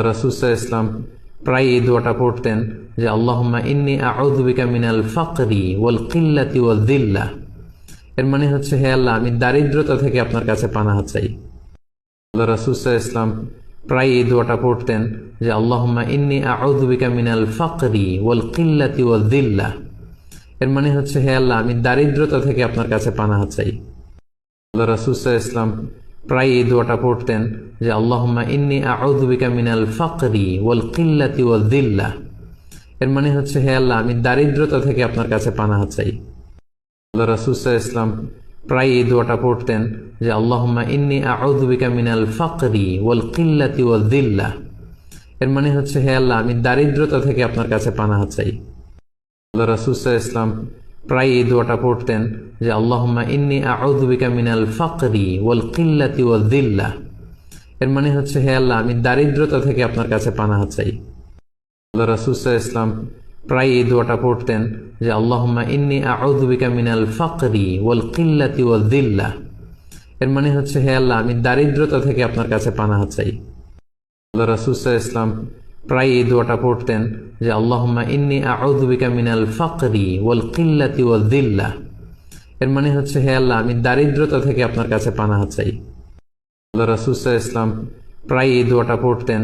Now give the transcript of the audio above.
রাসূল সাল্লাল্লাহু আলাইহি ওয়াসাল্লাম প্রায় এই দোয়াটা পড়তেন যে আল্লাহুম্মা ইন্নী আউযু বিকা মিনাল ফাকরি ওয়াল কিল্লাতি ওয়াল যিল্লাহ। এর মানে হচ্ছে, হে আল্লাহ, আমি দারিদ্রতা থেকে আপনার কাছে পানাহ চাই। রাসূল সাল্লাল্লাহু আলাইহি ওয়াসাল্লাম প্রায় এই দোয়াটা পড়তেন যে আল্লাহুম্মা ইন্নী আউযু বিকা মিনাল ফাকরি ওয়াল কিল্লাতি ওয়াল যিল্লাহ। এর মানে হচ্ছে, হে আল্লাহ, আমি দারিদ্রতা থেকে আপনার কাছে পানাহ চাই। রাসূল সাল্লাল্লাহু আলাইহি ওয়াসাল্লাম প্রায় এই দোয়াটা পড়তেন যে আল্লাহুম্মা ইন্নী আউযু বিকা মিনাল ফাকরি ওয়াল কিল্লাতি ওয়াল যিল্লাহ। এর মানে হচ্ছে, হে আল্লাহ, আমি দারিদ্রতা থেকে আপনার কাছে পানাহ চাই। রাসূল সাল্লাল্লাহু আলাইহি ওয়াসাল্লাম প্রায় এই দোয়াটা পড়তেন যে আল্লাহুম্মা ইন্নী আউযু বিকা মিনাল ফাকরি ওয়াল কিল্লাতি ওয়াল যিল্লাহ। এর মানে হচ্ছে, হে আল্লাহ, আমি দারিদ্রতা থেকে আপনার কাছে পানাহ চাই। রাসূল সাল্লাল্লাহু আলাইহি ওয়াসাল্লাম প্রায় এই দোয়াটা পড়তেন যে আল্লাহুম্মা ইন্নী আউযু বিকা মিনাল ফাকরি ওয়াল কিল্লাতি ওয়াল যিল্লাহ। এর মানে হচ্ছে, হে আল্লাহ, আমি দারিদ্রতা থেকে আপনার কাছে পানাহ চাই। রাসূল সাল্লাল্লাহু আলাইহি ওয়াসাল্লাম প্রায় এই দোয়াটা পড়তেন যে আল্লাহুম্মা ইন্নী আউযু বিকা মিনাল ফাকরি ওয়াল কিল্লাতি ওয়াল যিল্লাহ। এর মানে হচ্ছে, হে আল্লাহ, আমি দারিদ্রতা থেকে আপনার কাছে পানাহ চাই। রাসূল সাল্লাল্লাহু আলাইহি ওয়াসাল্লাম প্রায় এই দোয়াটা পড়তেন যে আল্লাহুম্মা ইন্নী আউযু বিকা মিনাল ফাকরি ওয়াল কিল্লাতি ওয়াল যিল্লাহ। এর মানে হচ্ছে, হে আল্লাহ, আমি দারিদ্রতা থেকে আপনার কাছে পানাহ চাই। রাসূল সাল্লাল্লাহু আলাইহি ওয়াসাল্লাম প্রায় এই দোয়াটা পড়তেন